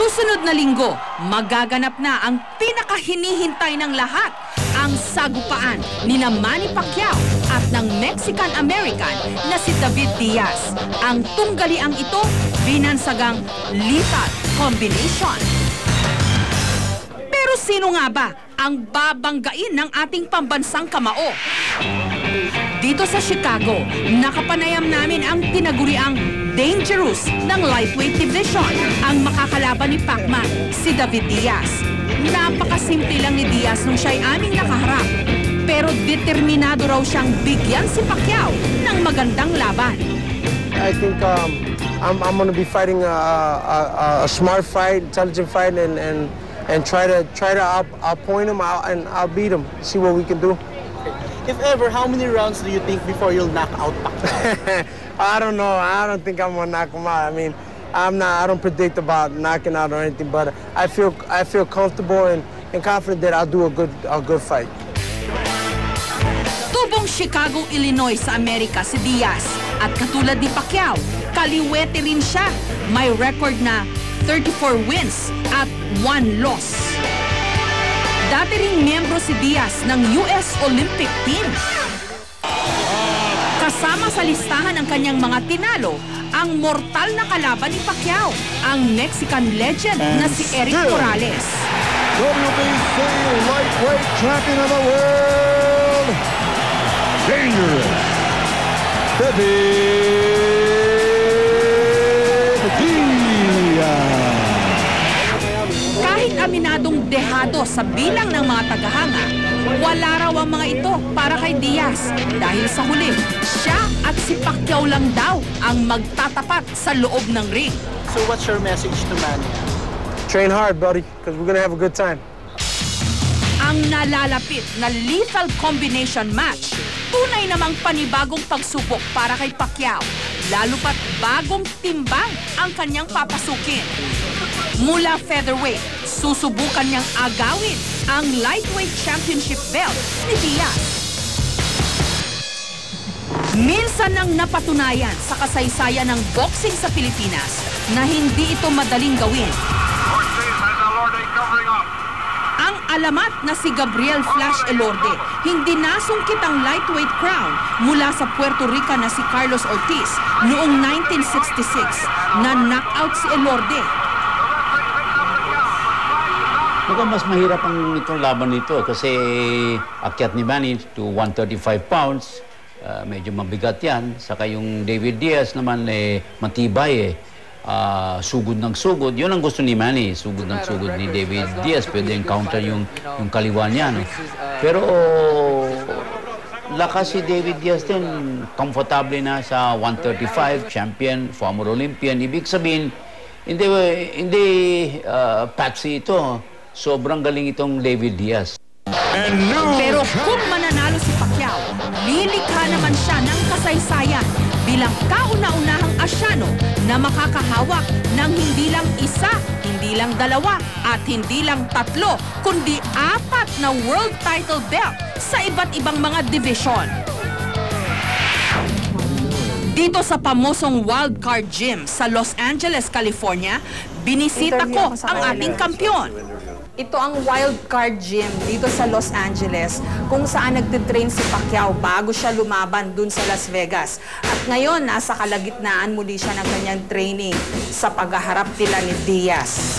susunod na linggo, magaganap na ang pinakahinihintay ng lahat, ang sagupaan ni Manny Pacquiao at ng Mexican-American na si David Diaz. Ang tunggaliang ito, binansagang lethal combination. Pero sino nga ba ang babanggain ng ating pambansang kamao? Dito sa Chicago, nakapanayam namin ang tinaguriang dangerous ng lightweight division. Ang makakalaban ni Pacman, si David Diaz. Napakasimple lang ni Diaz nung siya'y aming nakaharap. Pero determinado raw siyang bigyan si Pacquiao ng magandang laban. I think I'm going to be fighting a smart fight, intelligent fight, and try to outpoint him out, and I'll beat him. See what we can do. If ever, how many rounds do you think before you'll knock out Pacquiao? I don't know. I don't think I'm gonna knock him out. I mean, I don't predict about knocking out or anything, but I feel comfortable and confident that I'll do a good fight. Tubong Chicago, Illinois sa Amerika si Diaz. At katulad ni Pacquiao, kaliwete rin siya. May record na 34 wins at 1 loss. Dati ring miyembro si Diaz ng US Olympic Team. Kasama sa listahan ng kanyang mga tinalo, ang mortal na kalaban ni Pacquiao, ang Mexican legend na si Eric Morales. WBC lightweight champion of the world, dangerous, David Diaz. Kahit aminadong dehado sa bilang ng mga tagahanga, wala raw ang mga ito para kay Diaz dahil sa huli, siya at si Pacquiao lang daw ang magtatapat sa loob ng ring. So what's your message to Manny? Train hard, buddy, because we're gonna have a good time. Ang nalalapit na lethal combination match, tunay namang panibagong pagsubok para kay Pacquiao, lalo pat bagong timbang ang kanyang papasukin. Mula featherweight, susubukan niyang agawin ang lightweight championship belt ni Diaz. Minsan nang napatunayan sa kasaysayan ng boxing sa Pilipinas na hindi ito madaling gawin. Ang alamat na si Gabriel Flash Elorde, hindi nasungkit ang lightweight crown mula sa Puerto Rican na si Carlos Ortiz noong 1966 na knockout si Elorde. Mukhang mas mahirap ang itong laban nito kasi akyat ni Manny to 135 pounds. Medyo mabigat yan. Saka yung David Diaz naman matibay sugod ng sugod. Yun ang gusto ni Manny, sugod ng sugod ni David Diaz. Pwede yung counter yung kaliwa niya. No? Pero lakas si David Diaz din. Komportable na sa 135, champion, former Olympian. Ibig sabihin, hindi patsy ito. Sobrang galing itong David Diaz. Pero kung mananalo si Pacquiao, lilikha naman siya ng kasaysayan bilang kauna-unahang Asyano na makakahawak ng hindi lang isa, hindi lang dalawa, at hindi lang tatlo, kundi 4 na world title belt sa iba't ibang mga division. Dito sa pamosong Wildcard Gym sa Los Angeles, California, binisita ko ang ating kampiyon. Ito ang Wildcard Gym dito sa Los Angeles kung saan nagtitrain si Pacquiao bago siya lumaban dun sa Las Vegas. At ngayon, nasa kalagitnaan muli siya ng kanyang training sa paghaharap nila ni Diaz.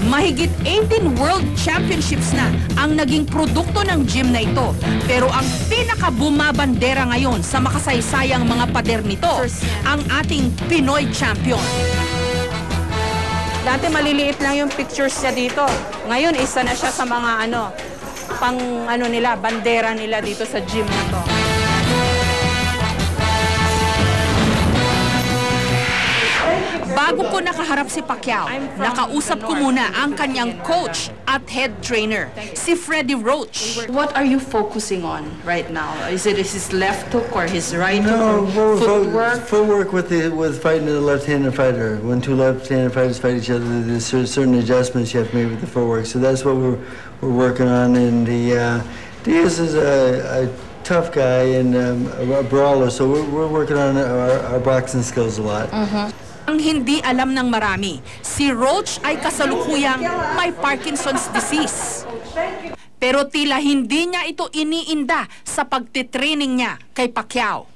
Mahigit 18 World Championships na ang naging produkto ng gym na ito. Pero ang pinakabumabandera ngayon sa makasaysayang mga pader nito, ang ating Pinoy champion. Dati maliliit lang yung pictures niya dito. Ngayon, isa na siya sa mga nila, bandera nila dito sa gym na to. Bago ko nakaharap si Pacquiao, nakausap ko muna ang kanyang coach at head trainer, si Freddie Roach. What are you focusing on right now? Is it his left hook or his right hook? No, Footwork? footwork with fighting a left-handed fighter. When two left-handed fighters fight each other, there's certain adjustments you have to make with the footwork. So that's what we're working on. And Diaz is a tough guy and a brawler, so we're working on our boxing skills a lot. Ang hindi alam ng marami, si Roach ay kasalukuyang may Parkinson's disease. Pero tila hindi niya ito iniinda sa pagtitraining niya kay Pacquiao.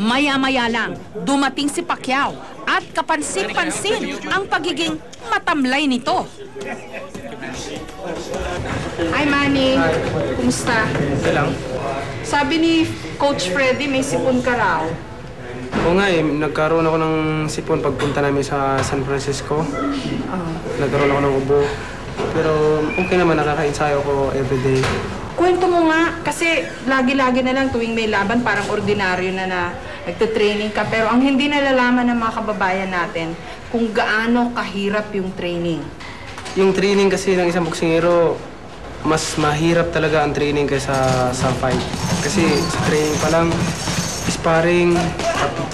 Maya-maya lang, dumating si Pacquiao at kapansin-pansin ang pagiging matamlay nito. Hi Manny, kumusta? lang. Sabi ni Coach Freddy may sipon ka raw. Oo nga nagkaroon ako ng sipon pagpunta namin sa San Francisco. Nagkaroon ako ng ubo. Pero okay naman, nakaka-ensayo ko everyday. Kwento mo nga, kasi lagi-lagi na lang tuwing may laban, parang ordinaryo na nagte-training ka. Pero ang hindi nalalaman ng mga kababayan natin, kung gaano kahirap yung training. Yung training kasi ng isang boksingero, mas mahirap talaga ang training kaysa sa fight. Kasi sa training pa lang, sparring,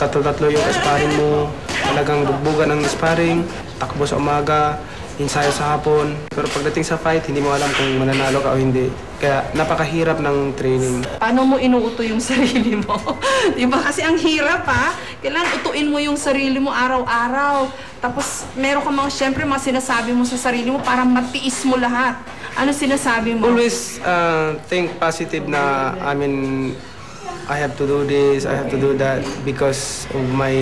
tatlo yung sparring mo, talagang bugbugan ng sparring, takbo sa umaga, ensayo sa hapon. Pero pagdating sa fight, hindi mo alam kung mananalo ka o hindi. Kaya napakahirap ng training. Paano mo inuuto yung sarili mo? Diba? Kasi ang hirap ha. Kailangan utuin mo yung sarili mo araw-araw. Tapos meron ka mga, syempre, mga sinasabi mo sa sarili mo para matiis mo lahat. Ano sinasabi mo? Always think positive na, I have to do this, I have to do that because of my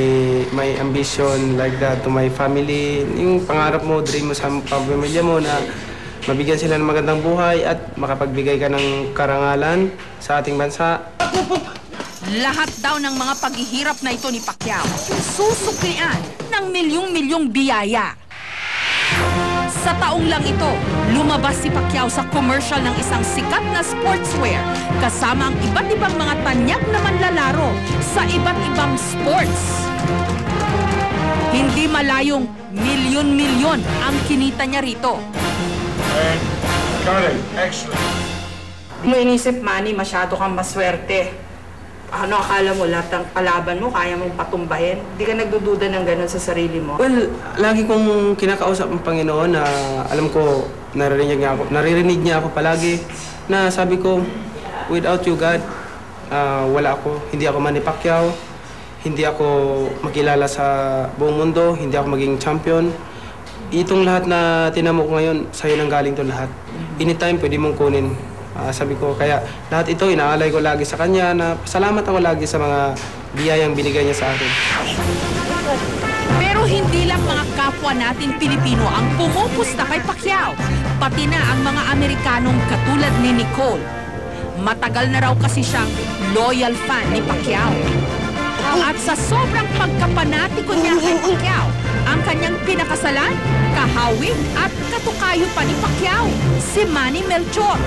ambition like that to my family. Yung pangarap mo, dream mo sa pamilya mo na mabigyan sila ng magandang buhay at makapagbigay ka ng karangalan sa ating bansa. Lahat daw ng mga paghihirap na ito ni Pacquiao, susuklian ng milyong-milyong biyaya. Sa taong lang ito, lumabas si Pacquiao sa commercial ng isang sikat na sportswear kasama ang iba't ibang mga tanyag na manlalaro sa iba't ibang sports. Hindi malayong milyon-milyon ang kinita niya rito. Di mo inisip, Manny, masyado kang maswerte. Ano akala mo, lahat ng kalaban mo, kaya mong patumbahin? Di ka nagdududa ng gano'n sa sarili mo? Well, lagi kong kinakausap ang Panginoon na alam ko, naririnig niya ako palagi na sabi ko, without you God, wala ako. Hindi ako Manny Pacquiao, hindi ako makilala sa buong mundo, hindi ako maging champion. Itong lahat na tinamo ko ngayon, sa'yo nang galing to lahat. Anytime pwede mong kunin. Sabi ko, kaya lahat ito inaalay ko lagi sa kanya na salamat ako lagi sa mga biyayang binigay niya sa akin. Pero hindi lang mga kapwa natin Pilipino ang pumupusta kay Pacquiao, pati na ang mga Amerikanong katulad ni Nicole. Matagal na raw kasi siyang loyal fan ni Pacquiao. At sa sobrang pagkapanatiko niya kay Pacquiao, ang kanyang pinakasalan, kahawig at katukayo pa ni Pacquiao, si Manny Melchor.